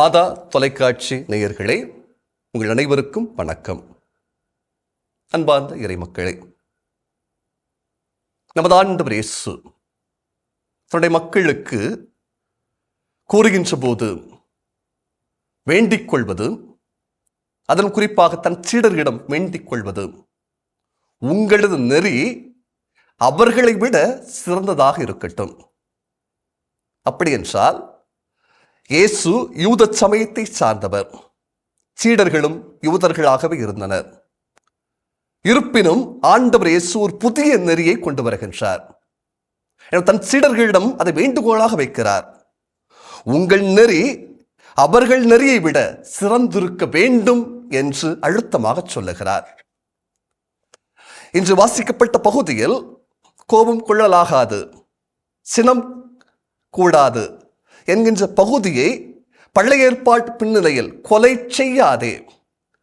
மாதா தொலைக்காட்சி நேயர்களே, உங்கள் அனைவருக்கும் வணக்கம். அன்பார்ந்த இறைமக்களே, நமது ஆண்டவர் இயேசு தன்னுடைய மக்களுக்கு கூறுகின்ற போது வேண்டிக் கொள்வது, அதன் குறிப்பாக தன் சீடர்களிடம் வேண்டிக் கொள்வது, உங்களது நெறி அவர்களை விட சிறந்ததாக இருக்கட்டும். அப்படி என்றால் இயேசு யூத சமயத்தை சார்ந்தவர், சீடர்களும் யூதர்களாகவே இருந்தனர். இருப்பினும் ஆண்டவர் இயேசு ஒரு புதிய நெறியை கொண்டு வருகின்றார். தன் சீடர்களிடம் அதை வேண்டுகோளாக வைக்கிறார். உங்கள் நெறி அவர்கள் நெறியை விட சிறந்திருக்க வேண்டும் என்று அழுத்தமாக சொல்லுகிறார். இன்று வாசிக்கப்பட்ட பகுதியில் கோபம் கொள்ளலாகாது, சினம் கூடாது என்கின்ற பகுதியை பழைய ஏற்பாட்டு பின்னணியில் கொலை செய்யாதே,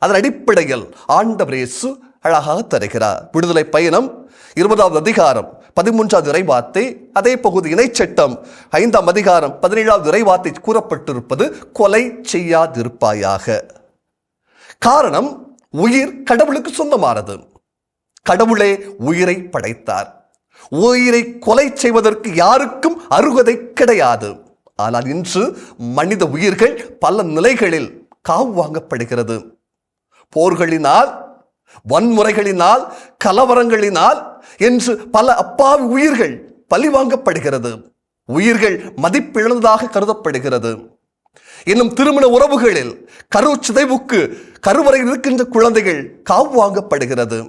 அதன் அடிப்படையில் ஆண்டவர் இயேசு அழகாக தருகிறார். விடுதலை பயணம் 20வது அதிகாரம் 13வது இறைவார்த்தை, அதே பகுதி இணைச்சட்டம் 5ஆம் அதிகாரம் 17வது இறைவார்த்தை கூறப்பட்டிருப்பது கொலை செய்யாதிருப்பாயாக. காரணம், உயிர் கடவுளுக்கு சொந்தமானது. கடவுளே உயிரை படைத்தார். உயிரை கொலை செய்வதற்கு யாருக்கும் அருகதை கிடையாது. ஆனால் இன்று மனித உயிர்கள் பல நிலைகளில் காவு வாங்கப்படுகிறது. போர்களினால், வன்முறைகளினால், கலவரங்களினால் என்று பல அப்பாவி உயிர்கள் பழிவாங்கப்படுகிறது. உயிர்கள் மதிப்பிழந்ததாக கருதப்படுகிறது. இன்னும் திருமண உறவுகளில் கரு சிதைவுக்கு கருவறையில் இருக்கின்ற குழந்தைகள் காவு வாங்கப்படுகிறது.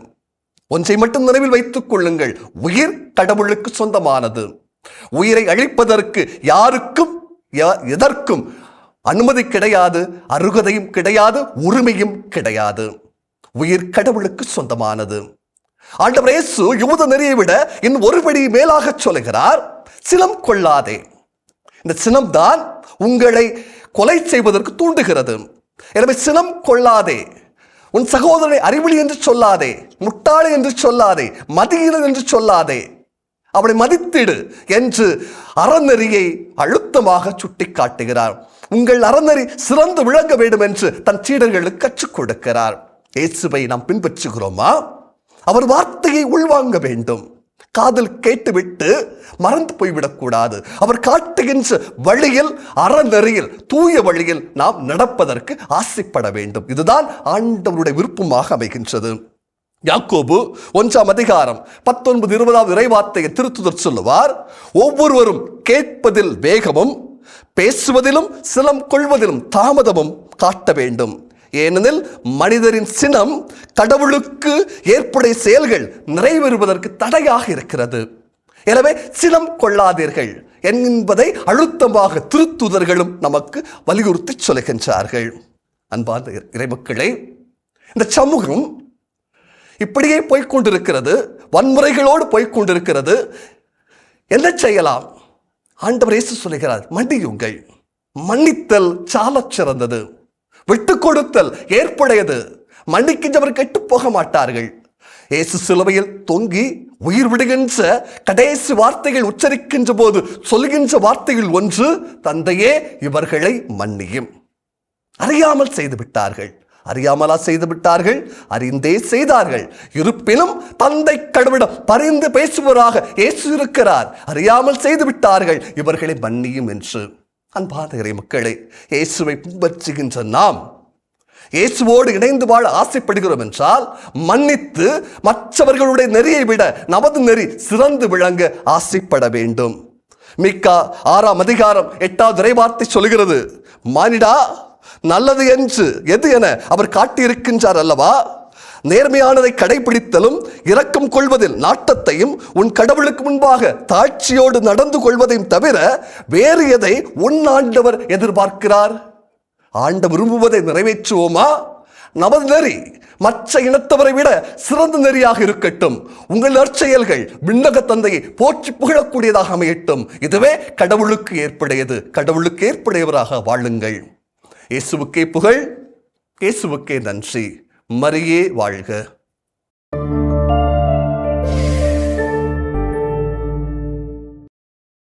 ஒன்றை மட்டும் நினைவில் வைத்துக் கொள்ளுங்கள், உயிர் கடவுளுக்கு சொந்தமானது. உயிரை அழிப்பதற்கு யாருக்கும் எதற்கும் அனுமதி கிடையாது, அருகதையும் கிடையாது, உரிமையும் கிடையாது. உயிர் கடவுளுக்கு சொந்தமானது. ஆண்டவர் இயேசு யூத நெறியை விட இன்னும் ஒருபடி மேலாக சொல்லுகிறார், சினம் கொள்ளாதே. இந்த சினம்தான் உங்களை கொலை செய்வதற்கு தூண்டுகிறது. எனவே சினம் கொள்ளாதே. உன் சகோதரனை அறிவிலி என்று சொல்லாதே, முட்டாளி என்று சொல்லாதே, மதியீனன் என்று சொல்லாதே, அவனை மதித்திடு என்று அறநெறியை அழுத்தமாக சுட்டி காட்டுகிறார். உங்கள் அறநெறி சிறந்து விளங்க வேண்டும் என்று தன் சீடர்களுக்கு கற்றுக் கொடுக்கிறார். இயேசுவை நாம் பின்பற்றுகிறோமா? அவர் வார்த்தையை உள்வாங்க வேண்டும். காதில் கேட்டுவிட்டு மறந்து போய்விடக்கூடாது. அவர் காட்டுகின்ற வழியில், அறநெறியில், தூய வழியில் நாம் நடப்பதற்கு ஆசைப்பட வேண்டும். இதுதான் ஆண்டவருடைய விருப்பமாக அமைகின்றது. யாக்கோபு 1ஆம் அதிகாரம் 19-20வது இறைவார்த்தையை திருத்துதர் சொல்லுவார், ஒவ்வொருவரும் கேட்பதில் வேகமும் பேசுவதிலும் சினம் கொள்வதிலும் தாமதமும் காட்ட வேண்டும். ஏனெனில் மனிதரின் சினம் கடவுளுக்கு ஏற்புடைய செயல்கள் நிறைவேறுவதற்கு தடையாக இருக்கிறது. எனவே சினம் கொள்ளாதீர்கள் என்பதை அழுத்தமாக திருத்துதர்களும் நமக்கு வலியுறுத்தி சொல்லுகின்றார்கள். அன்பார்ந்த இறைமக்களே, இந்த சமூகம் இப்படியே போய்கொண்டிருக்கிறது, வன்முறைகளோடு போய்கொண்டிருக்கிறது. என்ன செய்யலாம்? ஆண்டவர் இயேசு சொல்லுகிறார், மன்னியுங்கள். மன்னித்தல் சாலச் சிறந்தது, விட்டு கொடுத்தல் ஏற்புடையது. மன்னிக்கின்றவர் கெட்டு போக மாட்டார்கள். இயேசு சிலுவையில் தொங்கி உயிர் விடுகின்ற கடைசி வார்த்தைகள் உச்சரிக்கின்ற போது சொல்கின்ற வார்த்தைகள் ஒன்று, தந்தையே இவர்களை மன்னியும். அறியாமல் செய்து விட்டார்கள். அறியாமலா செய்து விட்டார்கள்? அறிந்தே செய்தார்கள். இருப்பினும் தந்தை கடவுளிடம் பரிந்து பேசுவராக இயேசு இருக்கிறார். அறியாமல் செய்து விட்டார்கள், இவர்களை மன்னியும் என்று. அன்பான இறைமக்களே, இயேசுவை பின்பற்றுகின்ற நாம் இயேசுவோடு இணைந்து வாழ ஆசைப்படுகிறோம் என்றால் மன்னித்து மற்றவர்களுடைய நெறியை விட நமது நெறி சிறந்து விளங்க ஆசைப்பட வேண்டும். மீகா 6ஆம் அதிகாரம் 8வது இறைவார்த்தை சொல்கிறது, மானிடா, நல்லது என்று எது என அவர் காட்டியிருக்கின்றார் அல்லவா? நேர்மையானதை கடைபிடித்தலும் இரக்கம் கொள்வதில் நாட்டத்தையும் உன் கடவுளுக்கு முன்பாக தாழ்ச்சியோடு நடந்து கொள்வதையும் தவிர வேறு எதை உன் ஆண்டவர் எதிர்பார்க்கிறார்? ஆண்டவர் விரும்புவதை நிறைவேற்றுவோமா? நமது நெறி மற்ற இனத்தவரை விட சிறந்த நெறியாக இருக்கட்டும். உங்கள் நற்செயல்கள் விண்ணக தந்தையை போற்றி புகழக்கூடியதாக அமையட்டும். இதுவே கடவுளுக்கு ஏற்புடையது. கடவுளுக்கு ஏற்புடையவராக வாழுங்கள். இயேசுவுக்கே புகழ், இயேசுவுக்கே நன்றி. மரியே வாழ்க.